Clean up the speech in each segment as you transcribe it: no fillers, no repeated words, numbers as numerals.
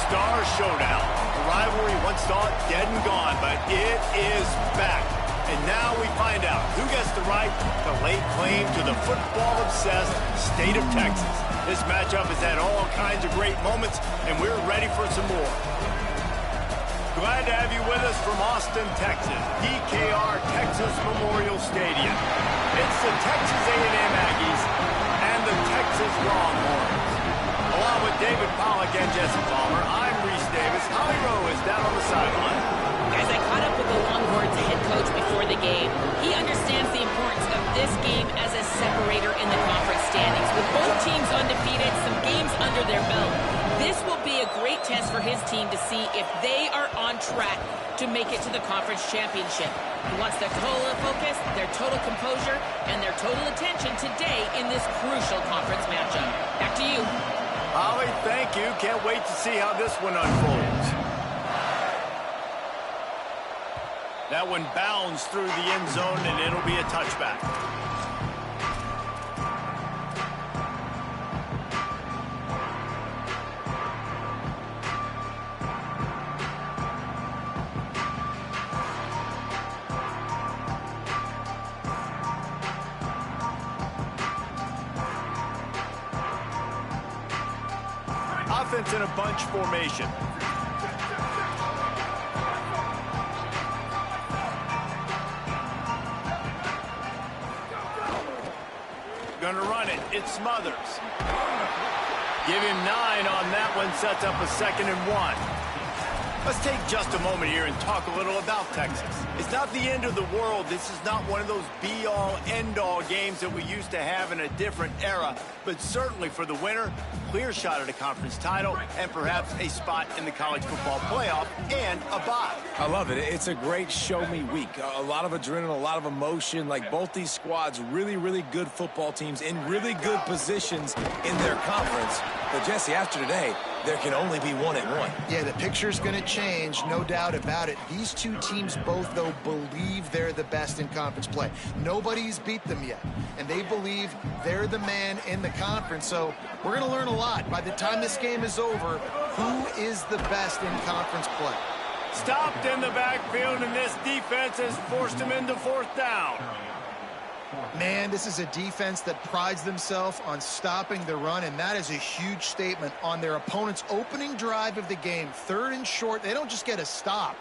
Star Showdown. The rivalry once thought dead and gone, but it is back. And now we find out who gets the right to lay claim to the football-obsessed state of Texas. This matchup has had all kinds of great moments, and we're ready for some more. Glad to have you with us from Austin, Texas, DKR Texas Memorial Stadium. It's the Texas A&M Aggies and the Texas Longhorns. Along with David Pollack and Jesse Palmer, I'm Reese Davis. Holly Rowe is down on the sideline. Guys, I caught up with the Longhorns head coach before the game. He understands the importance of this game as a separator in the conference standings. With both teams undefeated, some games under their belt, this will be a great test for his team to see if they are on track to make it to the conference championship. He wants their total focus, their total composure, and their total attention today in this crucial conference matchup. Back to you. Holly, thank you. Can't wait to see how this one unfolds. That one bounds through the end zone, and it'll be a touchback. Offense in a bunch formation. Gonna run it. It's Smothers. Give him 9 on that one. Sets up a 2nd and 1. Let's take just a moment here and talk a little about Texas. It's not the end of the world. This is not one of those be-all, end-all games that we used to have in a different era. But certainly for the winner, clear shot at a conference title and perhaps a spot in the college football playoff and a bye. I love it. It's a great show-me week. A lot of adrenaline, a lot of emotion. Like both these squads, really, really good football teams in really good positions in their conference. But, Jesse, after today, there can only be 1-1. Yeah, the picture's going to change, no doubt about it. These two teams both, though, believe they're the best in conference play. Nobody's beat them yet, and they believe they're the man in the conference. So we're going to learn a lot. By the time this game is over, who is the best in conference play? Stopped in the backfield, and this defense has forced him into 4th down. Man, this is a defense that prides themselves on stopping the run, and that is a huge statement on their opponent's opening drive of the game. 3rd and short, they don't just get a stop.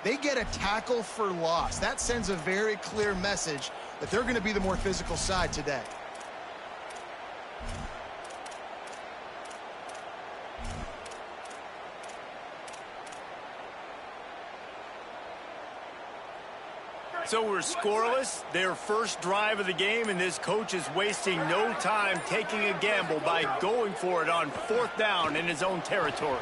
They get a tackle for loss. That sends a very clear message that they're going to be the more physical side today. So we're scoreless, their first drive of the game, and this coach is wasting no time taking a gamble by going for it on 4th down in his own territory.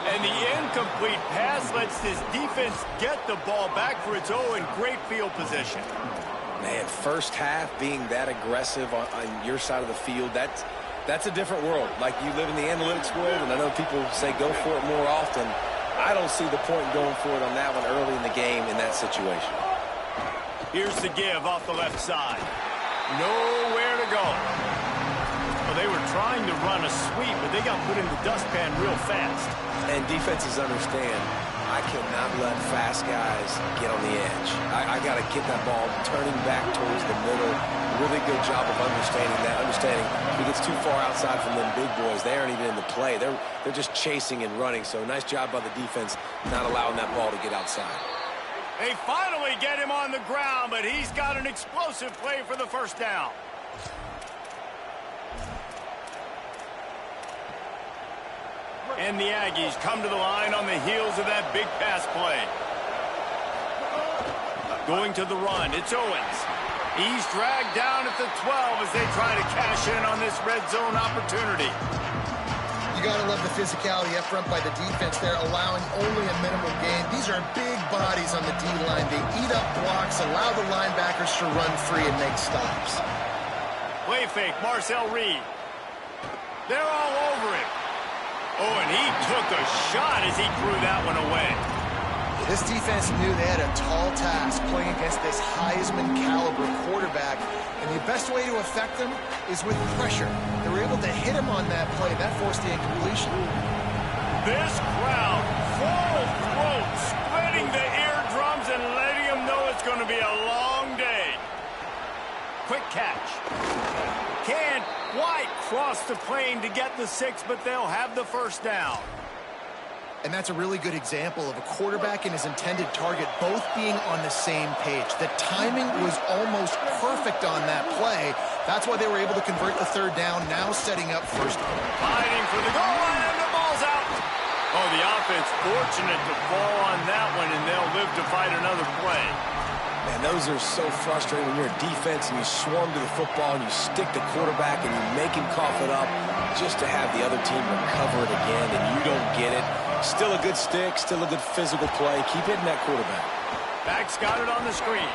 And the incomplete pass lets this defense get the ball back for its own great field position. Man, first half being that aggressive on your side of the field, that's a different world. Like you live in the analytics world, and I know people say go for it more often. I don't see the point in going for it on that one early in the game in that situation. Here's the give off the left side. Nowhere to go. Well, they were trying to run a sweep, but they got put in the dustpan real fast. And defenses understand, I cannot let fast guys get on the edge. I got to get that ball turning back towards the middle. Really good job of understanding that. Understanding if he gets too far outside from them big boys, they aren't even in the play. They're just chasing and running. So nice job by the defense not allowing that ball to get outside. They finally get him on the ground, but he's got an explosive play for the 1st down. And the Aggies come to the line on the heels of that big pass play. Going to the run, it's Owens. He's dragged down at the 12 as they try to cash in on this red zone opportunity. You got to love the physicality up front by the defense there, allowing only a minimal gain. These are big bodies on the D-line. They eat up blocks, allow the linebackers to run free and make stops. Play fake, Marcel Reed. They're all over him. Oh, and he took a shot as he threw that one away. This defense knew they had a tall task playing against this Heisman-caliber quarterback, and the best way to affect them is with pressure. They were able to hit him on that play. That forced the incompletion. This crowd, full throat, splitting the eardrums and letting them know it's going to be a long day. Quick catch. Can't quite cross the plane to get the 6, but they'll have the first down. And that's a really good example of a quarterback and his intended target both being on the same page. The timing was almost perfect on that play. That's why they were able to convert the third down, now setting up first down. Fighting for the goal line, and the ball's out. Oh, the offense fortunate to fall on that one, and they'll live to fight another play. Man, those are so frustrating when you're a defense and you swarm to the football and you stick the quarterback and you make him cough it up just to have the other team recover it again, and you don't get it. Still a good stick, still a good physical play. Keep hitting that quarterback. Back's got it on the screen.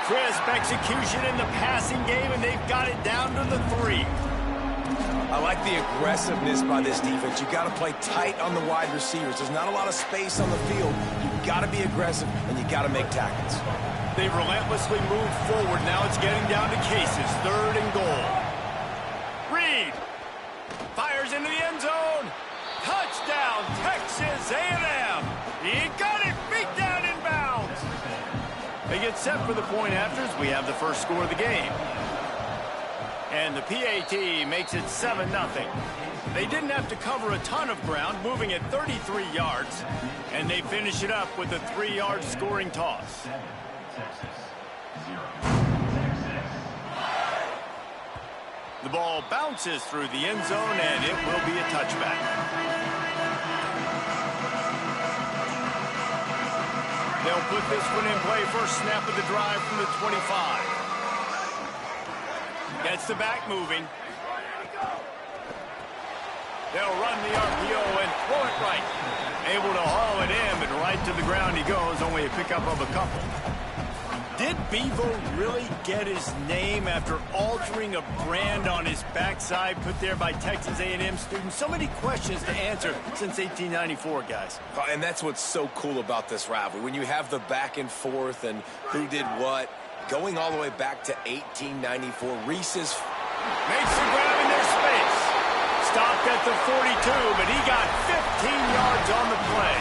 Crisp execution in the passing game, and they've got it down to the 3. I like the aggressiveness by this defense. You got to play tight on the wide receivers. There's not a lot of space on the field. You got to be aggressive, and you got to make tackles. They've relentlessly moved forward. Now it's getting down to cases. 3rd and goal. Reed fires into the end zone. Touchdown, Texas A&M. He got it, beat down in bounds. They get set for the point afters. We have the first score of the game. And the PAT makes it 7-0. They didn't have to cover a ton of ground, moving at 33 yards. And they finish it up with a 3-yard scoring toss. The ball bounces through the end zone, and it will be a touchback. They'll put this one in play. First snap of the drive from the 25. Gets the back moving. They'll run the RPO and throw it right. Able to haul it in, but right to the ground he goes. Only a pickup of a couple. Did Bevo really get his name after altering a brand on his backside put there by Texas A&M students? So many questions to answer since 1894, guys. And that's what's so cool about this rivalry. When you have the back and forth and who did what, going all the way back to 1894, Reese's makes the grab in their space. Stopped at the 42, but he got 15 yards on the play.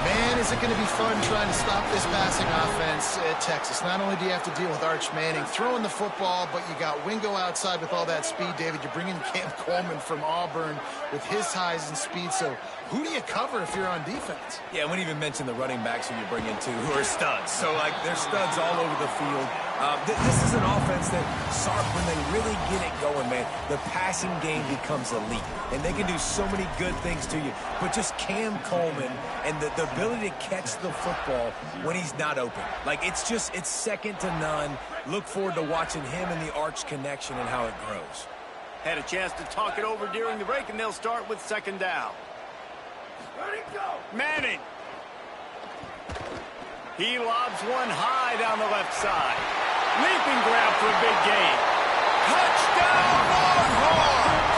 Man, is it going to be fun trying to stop this passing offense at Texas. Not only do you have to deal with Arch Manning throwing the football, but you got Wingo outside with all that speed, David. You bring in Cam Coleman from Auburn with his highs and speed. So who do you cover if you're on defense? Yeah, I wouldn't even mention the running backs who you bring in, too, who are studs. So, like, they're studs all over the field. This is an offense that, Sark, when they really get it going, man, the passing game becomes elite. And they can do so many good things to you. But just Cam Coleman and the ability to catch the football when he's not open. Like, it's second to none. Look forward to watching him and the Arch connection and how it grows. Had a chance to talk it over during the break, and they'll start with 2nd down. Manning. He lobs one high down the left side. Leaping grab for a big gain. Touchdown, Longhorns!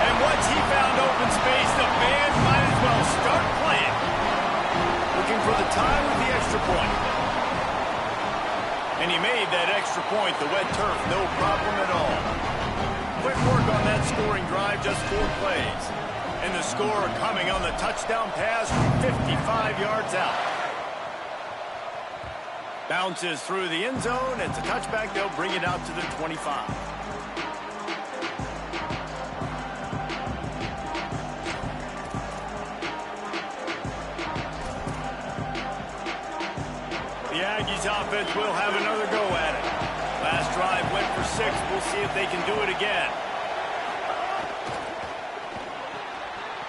And once he found open space, the band might as well start playing. Looking for the time with the extra point. And he made that extra point, the wet turf, no problem at all. Quick work on that scoring drive, just 4 plays. And the score coming on the touchdown pass from 55 yards out. Bounces through the end zone. It's a touchback. They'll bring it out to the 25. The Aggies offense will have another go at it. Last drive went for 6. We'll see if they can do it again.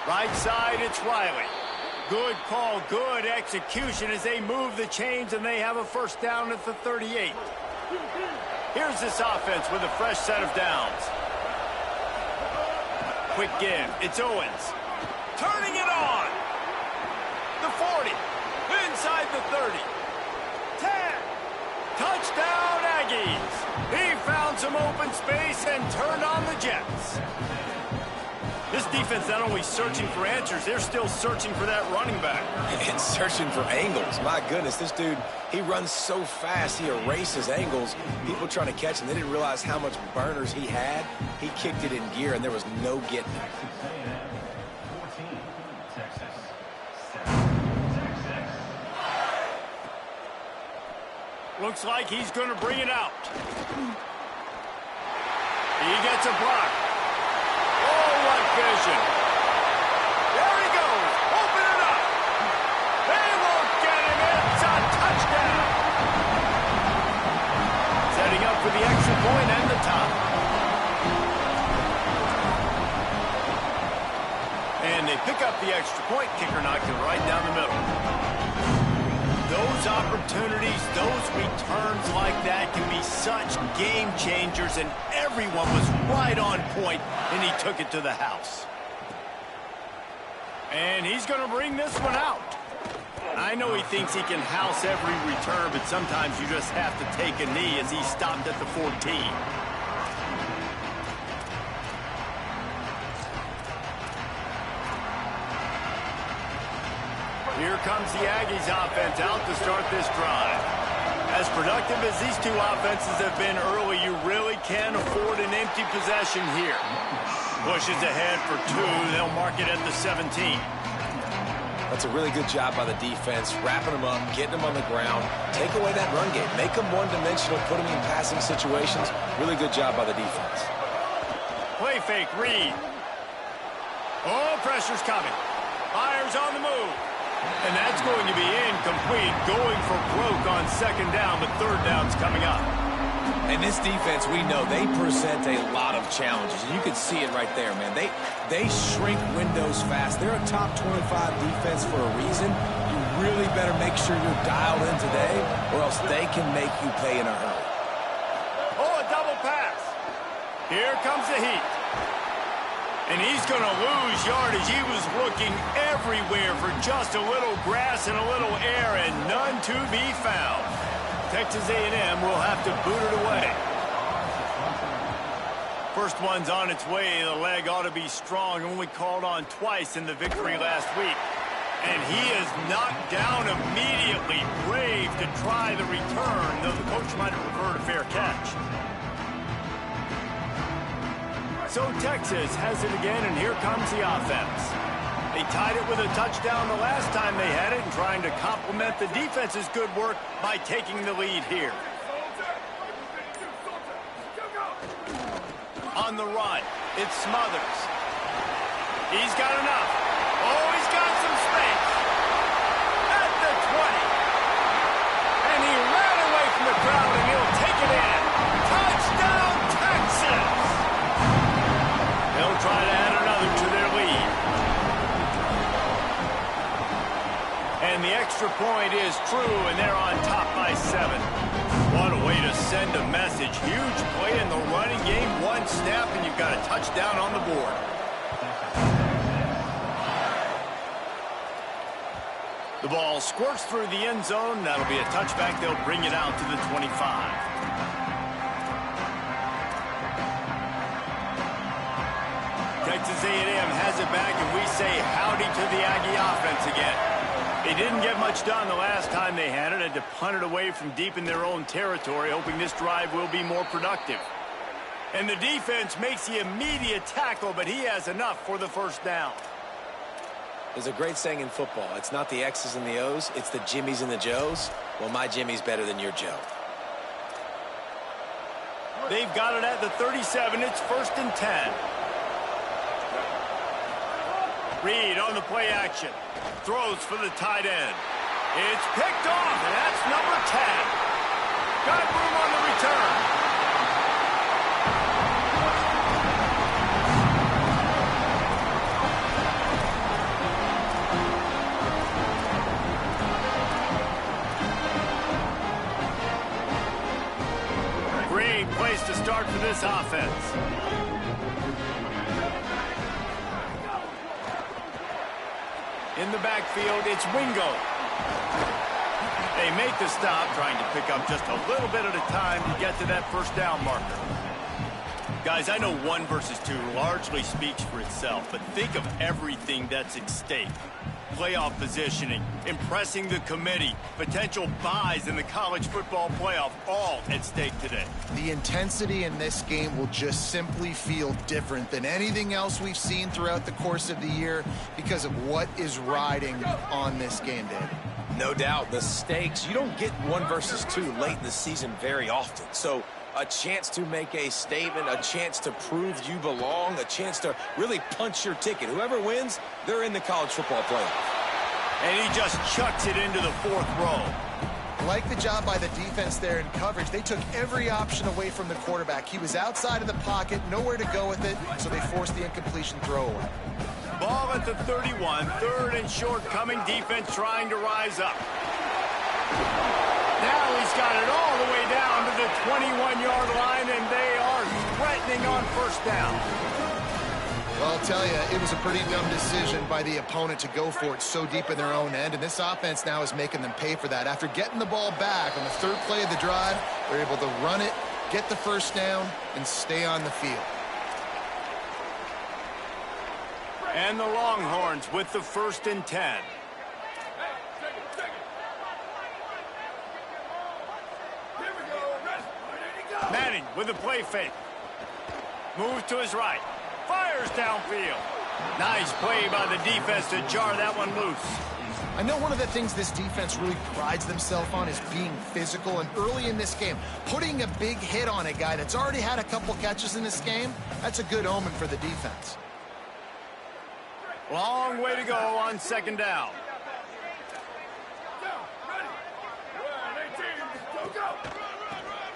Right side, it's Riley. Good call, good execution as they move the chains, and they have a first down at the 38. Here's this offense with a fresh set of downs. Quick give. It's Owens. Turning it on. The 40. Inside the 30. 10. Touchdown, Aggies. He found some open space and turned on the Jets. This defense not only searching for answers, they're still searching for that running back. And searching for angles. My goodness, this dude, he runs so fast, he erases angles. People trying to catch him, they didn't realize how much burners he had. He kicked it in gear, and there was no getting it. Looks like he's going to bring it out. He gets a block. Oh, what vision. There he goes. Open it up. They won't get him. It's a touchdown. Setting up for the extra point and the top. And they pick up the extra point. Kicker knocked it right down the middle. Those opportunities, those returns like that can be such game changers, and everyone was right on point, and he took it to the house. And he's going to bring this one out. I know he thinks he can house every return, but sometimes you just have to take a knee as he stopped at the 14. Here comes the Aggies offense out to start this drive. As productive as these two offenses have been early, you really can't afford an empty possession here. Pushes ahead for 2. They'll mark it at the 17. That's a really good job by the defense, wrapping them up, getting them on the ground, take away that run game, make them one-dimensional, put them in passing situations. Really good job by the defense. Play fake, Reed. Oh, pressure's coming. Fires on the move. And that's going to be incomplete, going for broke on second down, but third down's coming up. And this defense, we know, they present a lot of challenges. And you can see it right there, man. They shrink windows fast. They're a top 25 defense for a reason. You really better make sure you're dialed in today, or else they can make you pay in a hurry. Oh, a double pass. Here comes the heat. And he's going to lose yardage. He was looking everywhere for just a little grass and a little air, and none to be found. Texas A&M will have to boot it away. First one's on its way. The leg ought to be strong. Only called on twice in the victory last week. And he is knocked down immediately. Brave to try the return, though the coach might have preferred a fair catch. So Texas has it again, and here comes the offense. They tied it with a touchdown the last time they had it, and trying to complement the defense's good work by taking the lead here. On the run, it's Smothers. He's got enough. Oh, he's got some space. At the 20. And he ran away from the crowd, and he'll take it in. Touchdown, Texas! They'll try to add another to their lead. And the extra point is true, and they're on top by 7. What a way to send a message. Huge play in the running game. One snap, and you've got a touchdown on the board. The ball squirts through the end zone. That'll be a touchback. They'll bring it out to the 25. Texas A&M has it back, and we say howdy to the Aggie offense again. They didn't get much done the last time they had it. Had to punt it away from deep in their own territory, hoping this drive will be more productive. And the defense makes the immediate tackle, but he has enough for the first down. There's a great saying in football. It's not the X's and the O's, it's the Jimmies and the Joes. Well, my Jimmy's better than your Joe. They've got it at the 37. It's 1st and 10. Reed on the play action. Throws for the tight end. It's picked off, and that's number 10. Got room on the return. Great place to start for this offense. In the backfield, it's Wingo. They make the stop, trying to pick up just a little bit at a time to get to that first down marker. Guys, I know 1 versus 2 largely speaks for itself, but think of everything that's at stake. Playoff positioning, impressing the committee, potential buys in the college football playoff, all at stake today. The intensity in this game will just simply feel different than anything else we've seen throughout the course of the year because of what is riding on this game day. No doubt. The stakes, you don't get 1 versus 2 late in the season very often. So a chance to make a statement, a chance to prove you belong, a chance to really punch your ticket. Whoever wins, they're in the college football playoff. And he just chucks it into the 4th row. Like the job by the defense there in coverage. They took every option away from the quarterback. He was outside of the pocket, nowhere to go with it, so they forced the incompletion throwaway. Ball at the 31, 3rd and short coming. Defense trying to rise up. Now he's got it all the way down to the 21-yard line, and they are threatening on 1st down. Well, I'll tell you, it was a pretty dumb decision by the opponent to go for it so deep in their own end, and this offense now is making them pay for that. After getting the ball back on the 3rd play of the drive, they're able to run it, get the 1st down, and stay on the field. And the Longhorns with the 1st and 10. Manning with a play fake. Moves to his right. Fires downfield. Nice play by the defense to jar that one loose. I know one of the things this defense really prides themselves on is being physical, and early in this game, putting a big hit on a guy that's already had a couple catches in this game, that's a good omen for the defense. Long way to go on 2nd down.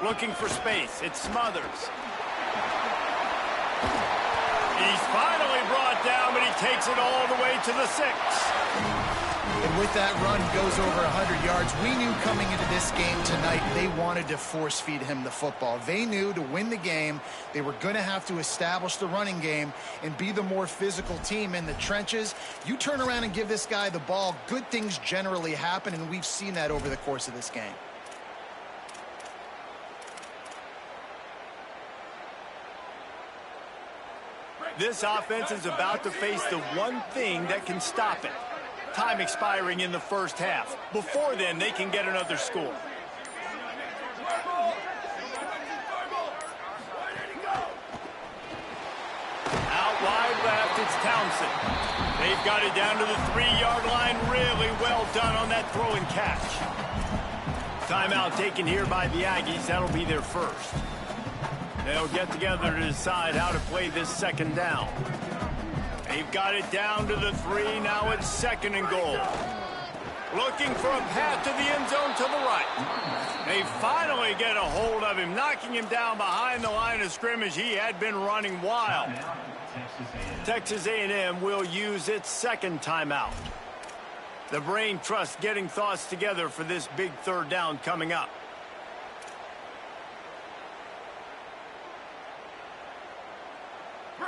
Looking for space. It's Smothers. He's finally brought down, but he takes it all the way to the 6. And with that run, he goes over 100 yards. We knew coming into this game tonight, they wanted to force feed him the football. They knew to win the game, they were going to have to establish the running game and be the more physical team in the trenches. You turn around and give this guy the ball, good things generally happen, and we've seen that over the course of this game. This offense is about to face the one thing that can stop it. Time expiring in the 1st half. Before then, they can get another score. Out wide left, it's Townsend. They've got it down to the 3-yard line. Really well done on that throw and catch. Timeout taken here by the Aggies. That'll be their 1st. They'll get together to decide how to play this 2nd down. They've got it down to the 3. Now it's 2nd and goal. Looking for a path to the end zone to the right. They finally get a hold of him, knocking him down behind the line of scrimmage. He had been running wild. Texas A&M will use its 2nd timeout. The brain trust getting thoughts together for this big 3rd down coming up.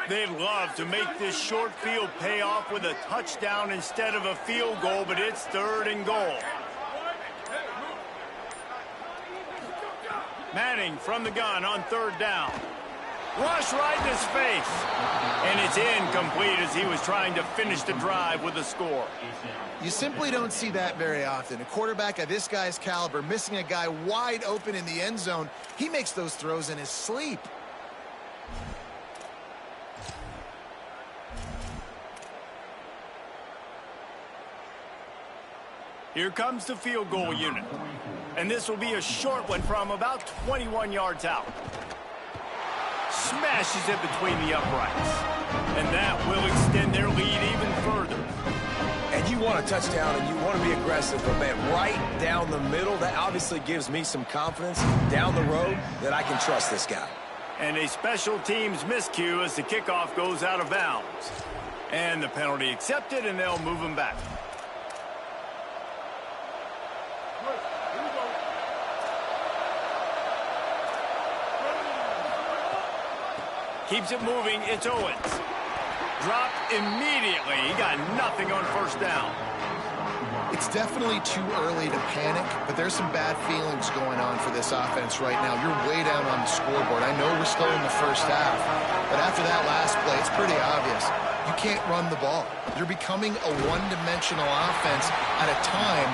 They'd love to make this short field pay off with a touchdown instead of a field goal, but it's 3rd and goal. Manning from the gun on 3rd down. Rush right in his face. And it's incomplete as he was trying to finish the drive with a score. You simply don't see that very often. A quarterback of this guy's caliber missing a guy wide open in the end zone. He makes those throws in his sleep. Here comes the field goal unit. And this will be a short one from about 21 yards out. Smashes it between the uprights. And that will extend their lead even further. And you want a touchdown and you want to be aggressive, but man, right down the middle, that obviously gives me some confidence down the road that I can trust this guy. And a special teams miscue as the kickoff goes out of bounds. And the penalty accepted, and they'll move him back. Keeps it moving. It's Owens. Dropped immediately. He got nothing on 1st down. It's definitely too early to panic, but there's some bad feelings going on for this offense right now. You're way down on the scoreboard. I know we're still in the 1st half, but after that last play, it's pretty obvious. You can't run the ball. You're becoming a one-dimensional offense at a time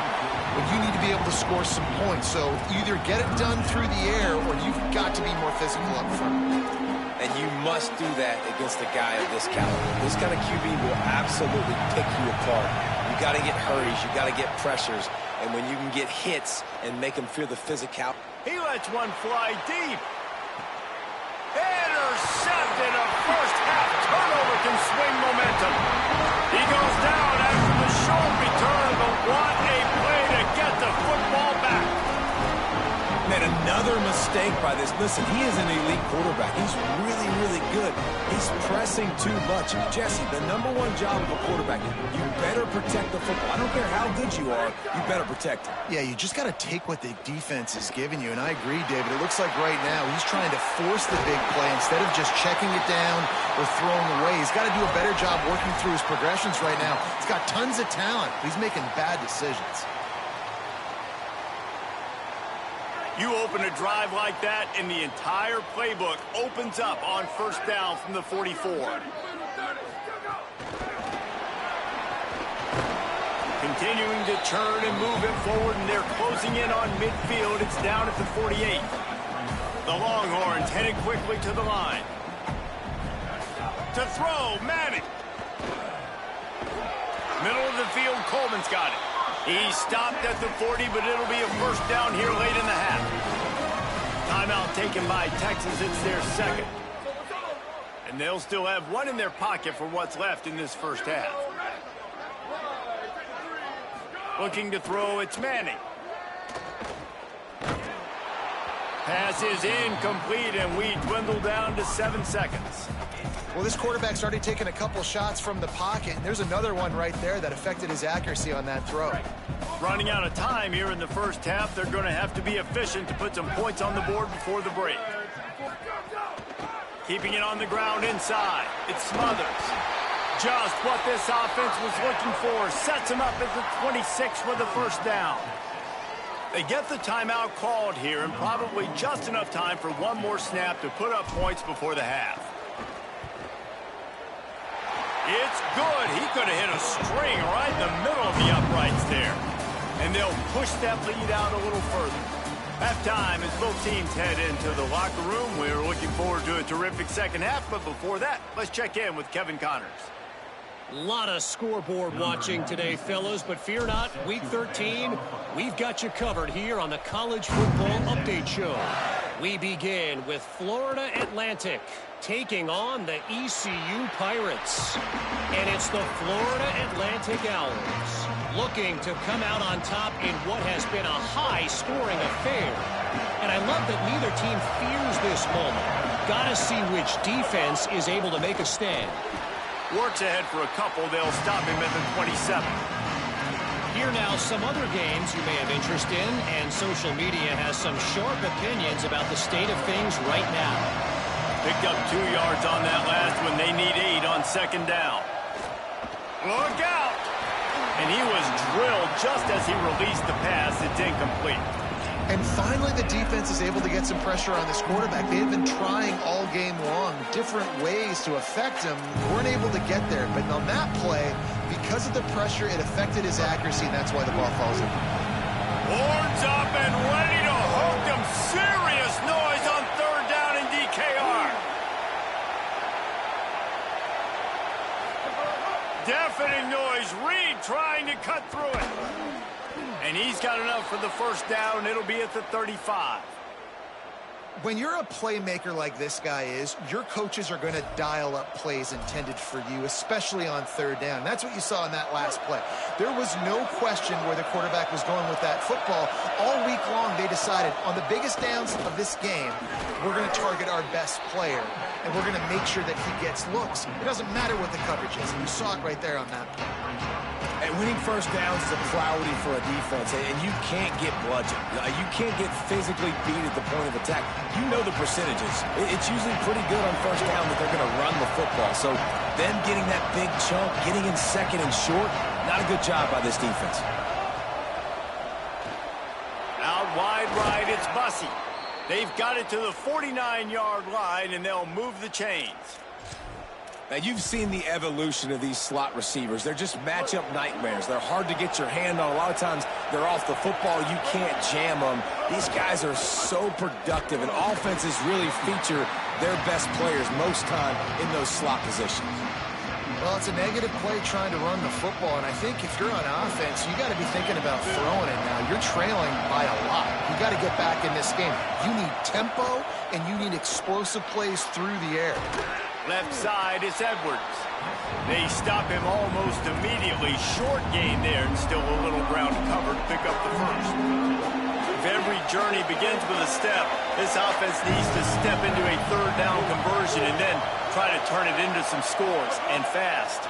when you need to be able to score some points. So either get it done through the air or you've got to be more physical up front. And you must do that against a guy of this caliber. This kind of QB will absolutely pick you apart. You You got to get hurries. You got to get pressures. And when you can get hits and make them feel the physicality. He lets one fly deep. Intercepted. A first half turnover can swing momentum. He goes down after the short return, but what a play to get the football back. Man, another mistake by this. Listen, he is an elite quarterback. He's really, really good. He's pressing too much. Jesse, the #1 job of a quarterback, you better protect the football. I don't care how good you are, you better protect it. Yeah, you just got to take what the defense is giving you. And I agree, David. It looks like right now he's trying to force the big play instead of just checking it down or throwing away. He's got to do a better job working through his progressions right now. He's got tons of talent. He's making bad decisions. You open a drive like that, and the entire playbook opens up on first down from the 44. Continuing to turn and move it forward, and they're closing in on midfield. It's down at the 48. The Longhorns headed quickly to the line. To throw, Manning. Middle of the field, Coleman's got it. He stopped at the 40, but it'll be a first down here late in the half. Timeout taken by Texas. It's their second. And they'll still have one in their pocket for what's left in this first half. Looking to throw, it's Manning. Pass is incomplete, and we dwindle down to 7 seconds. Well, this quarterback's already taken a couple shots from the pocket, and there's another one right there that affected his accuracy on that throw. Running out of time here in the first half, they're going to have to be efficient to put some points on the board before the break. Keeping it on the ground inside. It Smothers. Just what this offense was looking for. Sets him up at the 26 for the first down. They get the timeout called here, and probably just enough time for one more snap to put up points before the half. It's good. He could have hit a string right in the middle of the uprights there. And they'll push that lead out a little further. Halftime as both teams head into the locker room. We're looking forward to a terrific second half, but before that, let's check in with Kevin Connors. A lot of scoreboard watching today, fellas, but fear not, Week 13, we've got you covered here on the College Football Update Show. We begin with Florida Atlantic taking on the ECU Pirates. And it's the Florida Atlantic Owls looking to come out on top in what has been a high-scoring affair. And I love that neither team fears this moment. Gotta see which defense is able to make a stand. Works ahead for a couple. They'll stop him at the 27. Here now some other games you may have interest in, and social media has some sharp opinions about the state of things right now. Picked up 2 yards on that last one. They need 8 on second down. Look out! And he was drilled just as he released the pass. It's incomplete. And finally, the defense is able to get some pressure on this quarterback. They had been trying all game long different ways to affect him. Weren't able to get there. But on that play, because of the pressure, it affected his accuracy, and that's why the ball falls in. Horns up and ready to hook him. Serious noise on third down in DKR. Deafening noise. Reed trying to cut through it. And he's got enough for the first down. It'll be at the 35. When you're a playmaker like this guy is, your coaches are going to dial up plays intended for you, especially on third down. That's what you saw in that last play. There was no question where the quarterback was going with that football. All week long, they decided on the biggest downs of this game, we're going to target our best player, and we're going to make sure that he gets looks. It doesn't matter what the coverage is, and you saw it right there on that play. And winning first downs is a priority for a defense, and you can't get bludgeoned. You can't get physically beat at the point of attack. You know the percentages. It's usually pretty good on first down that they're going to run the football. So them getting that big chunk, getting in second and short, not a good job by this defense. Out wide right, it's Bussey. They've got it to the 49-yard line, and they'll move the chains. Now, you've seen the evolution of these slot receivers. They're just matchup nightmares. They're hard to get your hand on. A lot of times, they're off the football. You can't jam them. These guys are so productive, and offenses really feature their best players most time in those slot positions. Well, it's a negative play trying to run the football, and I think if you're on offense, you got to be thinking about throwing it now. You're trailing by a lot. You got to get back in this game. You need tempo, and you need explosive plays through the air. Left side is Edwards. They stop him almost immediately. Short gain there, and still a little ground covered. Pick up the first. If every journey begins with a step, this offense needs to step into a third down conversion and then try to turn it into some scores, and fast.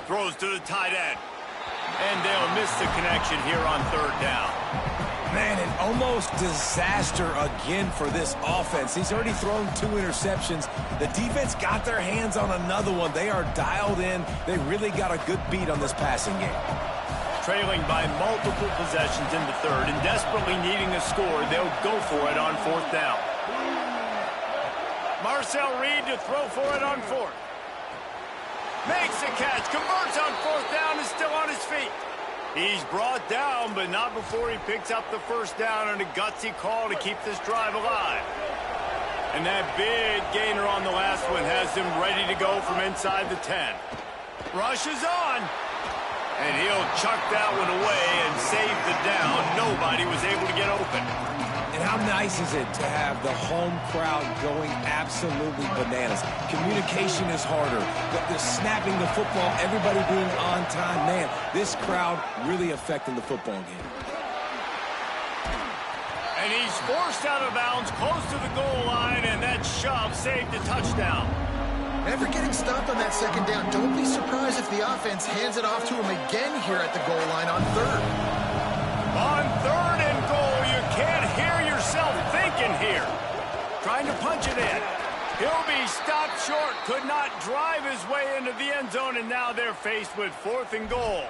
Throws to the tight end. And they'll miss the connection here on third down. Man, an almost disaster again for this offense. He's already thrown 2 interceptions. The defense got their hands on another one. They are dialed in. They really got a good beat on this passing game. Trailing by multiple possessions in the third and desperately needing a score, they'll go for it on fourth down. Marcel Reed to throw for it on fourth. Makes the catch, converts on fourth down, is still on his feet. He's brought down, but not before he picks up the first down on a gutsy call to keep this drive alive. And that big gainer on the last one has him ready to go from inside the 10. Rushes on. And he'll chuck that one away and save the down. Nobody was able to get open. And how nice is it to have the home crowd going absolutely bananas? Communication is harder. The snapping the football, everybody being on time. Man, this crowd really affecting the football game. And he's forced out of bounds close to the goal line, and that shove saved a touchdown. Never getting stopped on that second down. Don't be surprised if the offense hands it off to him again here at the goal line on third. On third and goal, you can't hear yourself thinking here. Trying to punch it in. He'll be stopped short. Could not drive his way into the end zone, and now they're faced with fourth and goal.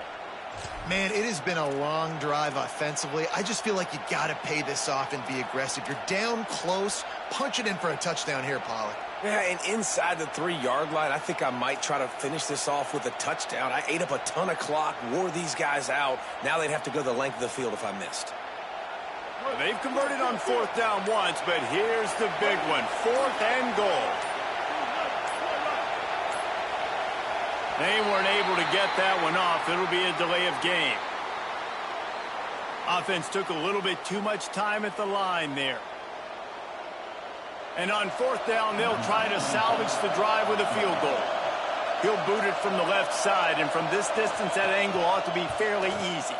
Man, it has been a long drive offensively. I just feel like you got to pay this off and be aggressive. You're down close. Punch it in for a touchdown here, Pollard. Yeah, and inside the 3-yard line, I think I might try to finish this off with a touchdown. I ate up a ton of clock, wore these guys out. Now they'd have to go the length of the field if I missed. Well, they've converted on fourth down once, but here's the big one. Fourth and goal. They weren't able to get that one off. It'll be a delay of game. Offense took a little bit too much time at the line there. And on fourth down, they'll try to salvage the drive with a field goal. He'll boot it from the left side, and from this distance, that angle ought to be fairly easy.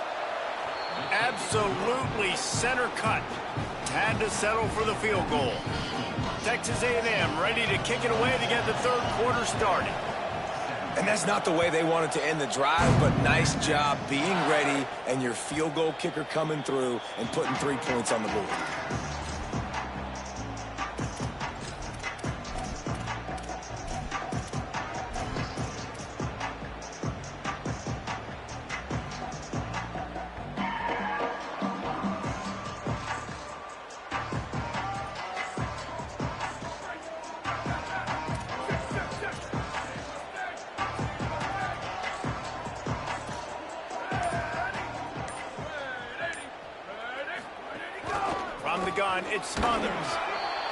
Absolutely center cut. Had to settle for the field goal. Texas A&M ready to kick it away to get the third quarter started. And that's not the way they wanted to end the drive, but nice job being ready and your field goal kicker coming through and putting 3 points on the board. From the gun, it's Smothers.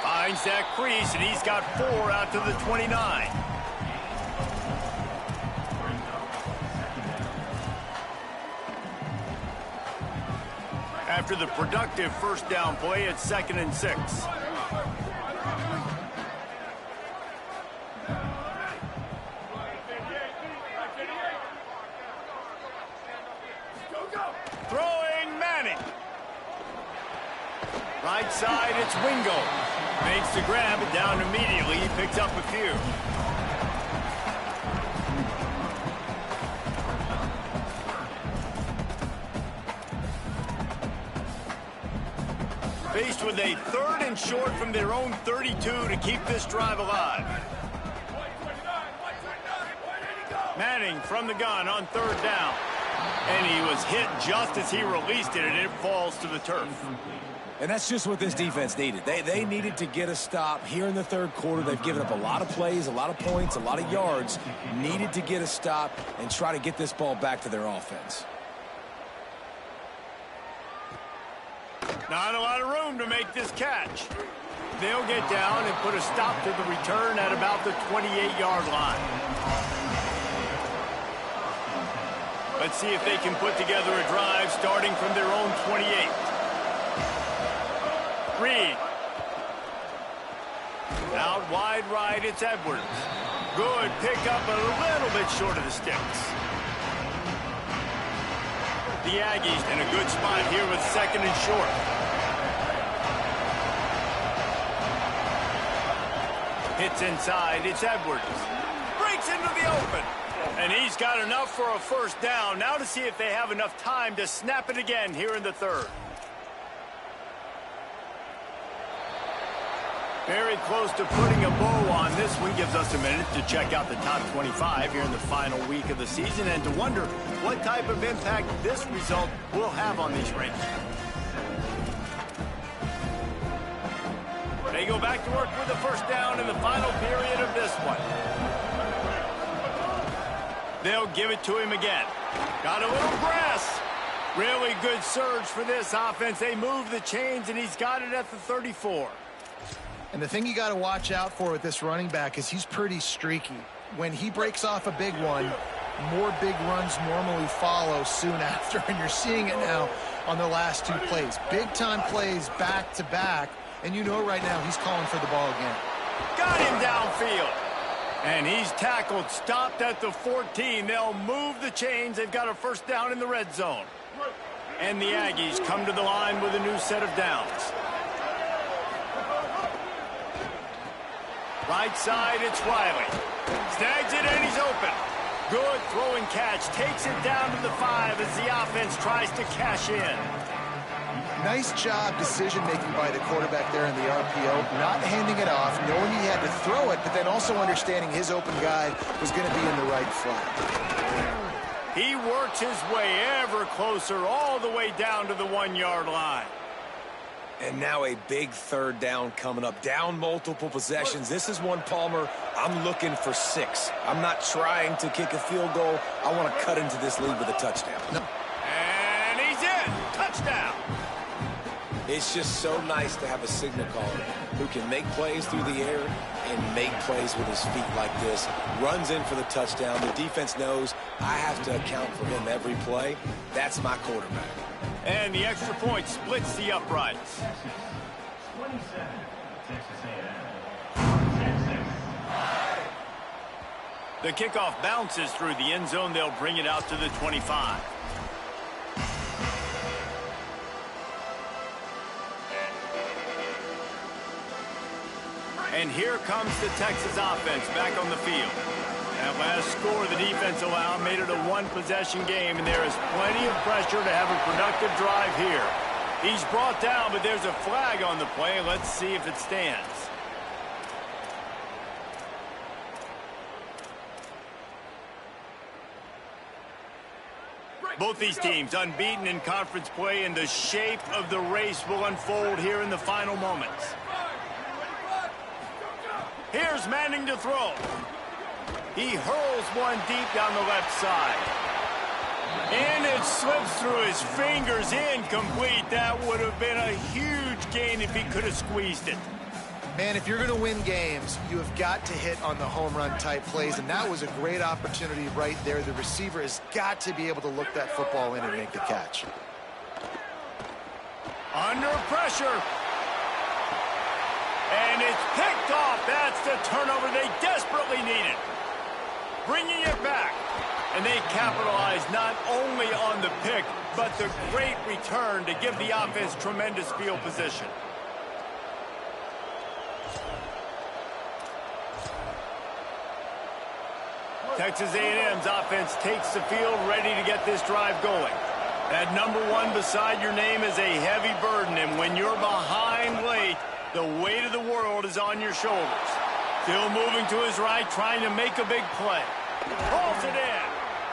Finds that crease, and he's got 4 out to the 29. After the productive first down play, it's 2nd and 6. Throwing Manning. Right side, it's Wingo. Makes the grab, and down immediately. He picks up a few. Faced with a 3rd and short from their own 32 to keep this drive alive. Manning from the gun on 3rd down. And he was hit just as he released it, and it falls to the turf. And that's just what this defense needed. They needed to get a stop here in the third quarter. They've given up a lot of plays, a lot of points, a lot of yards. Needed to get a stop and try to get this ball back to their offense. Not a lot of room to make this catch. They'll get down and put a stop to the return at about the 28-yard line. Let's see if they can put together a drive starting from their own 28. Reed. Out wide right, it's Edwards. Good pick up, a little bit short of the sticks. The Aggies in a good spot here with second and short. Hits inside, it's Edwards. Breaks into the open. And he's got enough for a first down. Now to see if they have enough time to snap it again here in the third. Very close to putting a bow on this one. Gives us a minute to check out the top 25 here in the final week of the season and to wonder what type of impact this result will have on these rankings. They go back to work with the first down in the final period of this one. They'll give it to him again. Got a little grass. Really good surge for this offense. They move the chains, and he's got it at the 34. And the thing you got to watch out for with this running back is he's pretty streaky. When he breaks off a big one, more big runs normally follow soon after, and you're seeing it now on the last two plays. Big-time plays back-to-back, and you know right now he's calling for the ball again. Got him downfield. And he's tackled, stopped at the 14. They'll move the chains. They've got a first down in the red zone. And the Aggies come to the line with a new set of downs. Right side, it's Riley. Snags it, and he's open. Good throwing catch. Takes it down to the 5 as the offense tries to cash in. Nice job decision-making by the quarterback there in the RPO, not handing it off, knowing he had to throw it, but then also understanding his open guy was going to be in the right flat. He works his way ever closer all the way down to the 1-yard line. And now a big third down coming up. Down multiple possessions. This is one, Palmer, I'm looking for 6. I'm not trying to kick a field goal. I want to cut into this lead with a touchdown. No. And he's in. Touchdown. It's just so nice to have a signal caller who can make plays through the air and make plays with his feet like this. Runs in for the touchdown. The defense knows I have to account for him every play. That's my quarterback. And the extra point splits the uprights. The kickoff bounces through the end zone. They'll bring it out to the 25. And here comes the Texas offense back on the field. That last score the defense allowed made it a one-possession game, and there is plenty of pressure to have a productive drive here. He's brought down, but there's a flag on the play. Let's see if it stands. Both these teams unbeaten in conference play, and the shape of the race will unfold here in the final moments. Here's Manning to throw. He hurls one deep down the left side. And it slips through his fingers, incomplete. That would have been a huge gain if he could have squeezed it. Man, if you're going to win games, you have got to hit on the home run type plays, and that was a great opportunity right there. The receiver has got to be able to look that football in and make the catch. Under pressure. And it's picked off. That's the turnover they desperately needed. Bringing it back. And they capitalize not only on the pick, but the great return to give the offense tremendous field position. Texas A&M's offense takes the field, ready to get this drive going. That number 1 beside your name is a heavy burden, and when you're behind late, the weight of the world is on your shoulders. Still moving to his right, trying to make a big play. Pulls it in.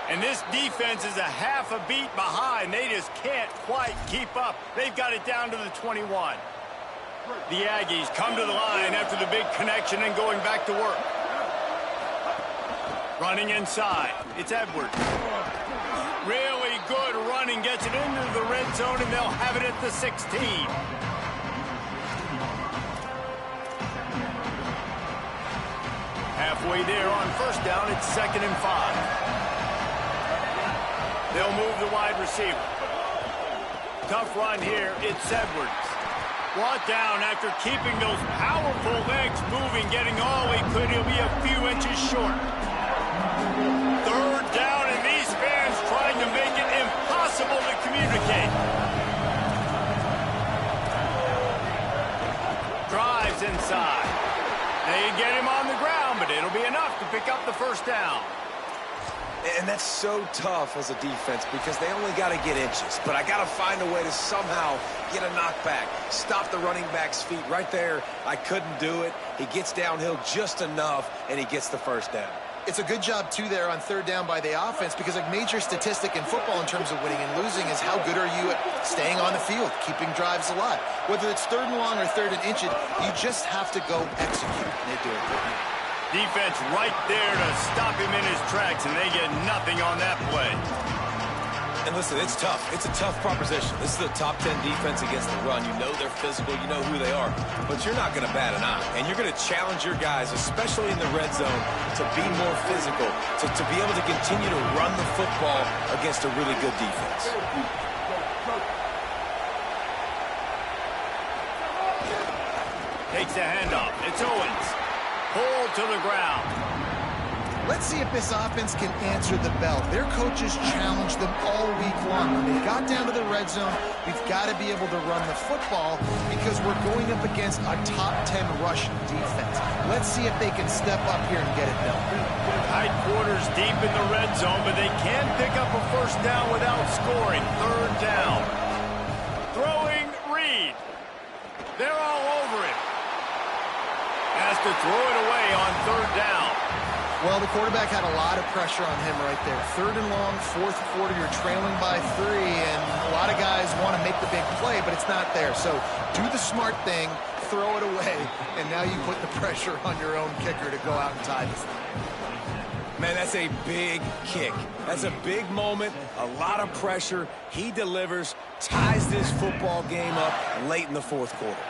And this defense is a half a beat behind. They just can't quite keep up. They've got it down to the 21. The Aggies come to the line after the big connection and going back to work. Running inside. It's Edwards. Really good running. Gets it into the red zone, and they'll have it at the 16. Halfway there on first down, it's 2nd and 5. They'll move the wide receiver. Tough run here. It's Edwards. Brought down after keeping those powerful legs moving, getting all he could. He'll be a few inches short. Third down, and these fans trying to make it impossible to communicate. Drives inside. They get him on the ground, but it'll be enough to pick up the first down. And that's so tough as a defense because they only got to get inches. But I got to find a way to somehow get a knockback, stop the running back's feet right there. I couldn't do it. He gets downhill just enough, and he gets the first down. It's a good job, too, there on third down by the offense because a major statistic in football in terms of winning and losing is how good are you at staying on the field, keeping drives alive. Whether it's third and long or third and inches, you just have to go execute. And they do it. Defense right there to stop him in his tracks, and they get nothing on that play. And listen, it's tough. It's a tough proposition. This is a top 10 defense against the run. You know they're physical. You know who they are. But you're not going to bat an eye. And you're going to challenge your guys, especially in the red zone, to be more physical, to be able to continue to run the football against a really good defense. Takes the handoff. It's Owens. Pulled to the ground. Let's see if this offense can answer the bell. Their coaches challenged them all week long. When they got down to the red zone, we've got to be able to run the football because we're going up against a top 10 rush defense. Let's see if they can step up here and get it done. Tight quarters deep in the red zone, but they can pick up a first down without scoring. Third down. Throwing Reed. They're all over it. Has to throw it away on third down. Well, the quarterback had a lot of pressure on him right there. Third and long, fourth quarter, you're trailing by 3, and a lot of guys want to make the big play, but it's not there. So do the smart thing, throw it away, and now you put the pressure on your own kicker to go out and tie this thing. Man, that's a big kick. That's a big moment, a lot of pressure. He delivers, ties this football game up late in the fourth quarter.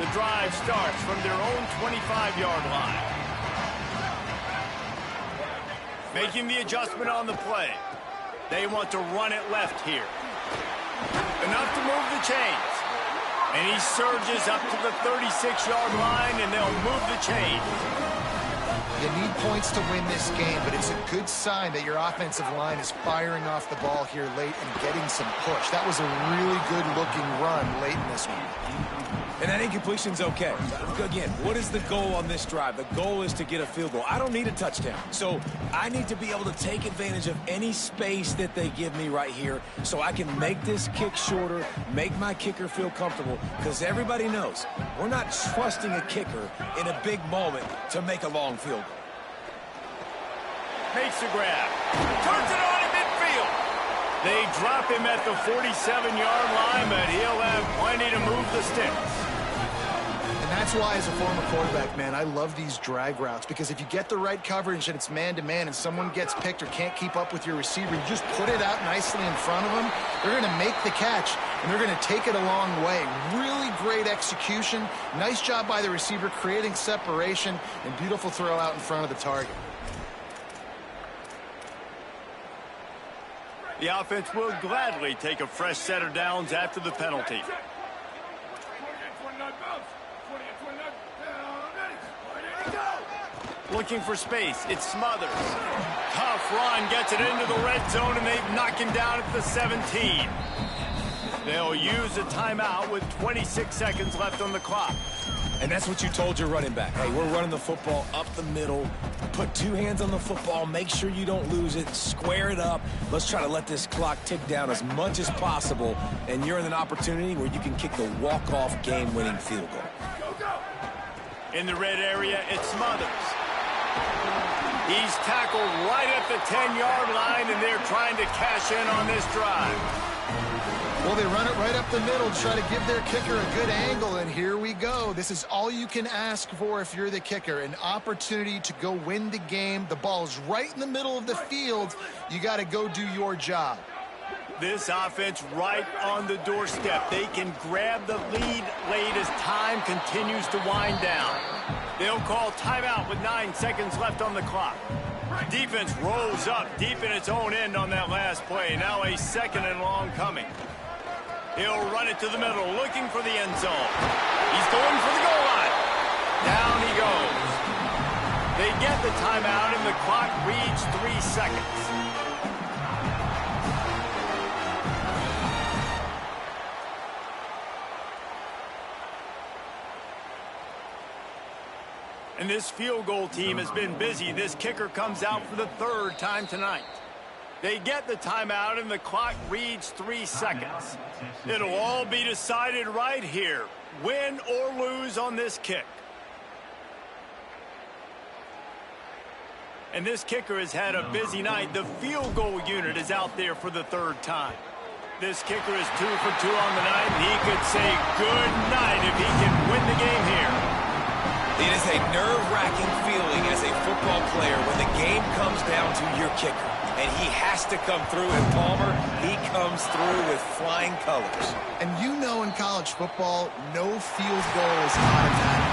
The drive starts from their own 25-yard line. Making the adjustment on the play. They want to run it left here. Enough to move the chains. And he surges up to the 36-yard line, and they'll move the chains. You need points to win this game, but it's a good sign that your offensive line is firing off the ball here late and getting some push. That was a really good-looking run late in this one. And that incompletion's okay. Again, what is the goal on this drive? The goal is to get a field goal. I don't need a touchdown. So I need to be able to take advantage of any space that they give me right here so I can make this kick shorter, make my kicker feel comfortable, because everybody knows we're not trusting a kicker in a big moment to make a long field goal. Makes the grab. Turns it on in midfield. They drop him at the 47-yard line, but he'll have plenty to move the sticks. That's why, as a former quarterback, man, I love these drag routes because if you get the right coverage and it's man-to-man and someone gets picked or can't keep up with your receiver, you just put it out nicely in front of them. They're going to make the catch, and they're going to take it a long way. Really great execution. Nice job by the receiver creating separation and beautiful throw out in front of the target. The offense will gladly take a fresh set of downs after the penalty. Looking for space. It's Smothers. Tough run. Gets it into the red zone, and they've knocked him down at the 17. They'll use a timeout with 26 seconds left on the clock. And that's what you told your running back. Hey, we're running the football up the middle. Put two hands on the football. Make sure you don't lose it. Square it up. Let's try to let this clock tick down as much as possible. And you're in an opportunity where you can kick the walk-off game-winning field goal. In the red area, it's Smothers. He's tackled right at the 10-yard line, and they're trying to cash in on this drive. Well, they run it right up the middle to try to give their kicker a good angle, and here we go. This is all you can ask for if you're the kicker, an opportunity to go win the game. The ball is right in the middle of the field. You got to go do your job. This offense right on the doorstep. They can grab the lead late as time continues to wind down. They'll call timeout with 9 seconds left on the clock. Defense rolls up deep in its own end on that last play. Now a 2nd and long coming. He'll run it to the middle, looking for the end zone. He's going for the goal line. Down he goes. They get the timeout, and the clock reads 3 seconds. And this field goal team has been busy. This kicker comes out for the 3rd time tonight. They get the timeout, and the clock reads 3 seconds. It'll all be decided right here, win or lose on this kick. And this kicker has had a busy night. The field goal unit is out there for the 3rd time. This kicker is 2 for 2 on the night, and he could say good night if he can win the game here. It is a nerve-wracking feeling as a football player when the game comes down to your kicker. And he has to come through, and Palmer, he comes through with flying colors. And you know in college football, no field goal is automatic.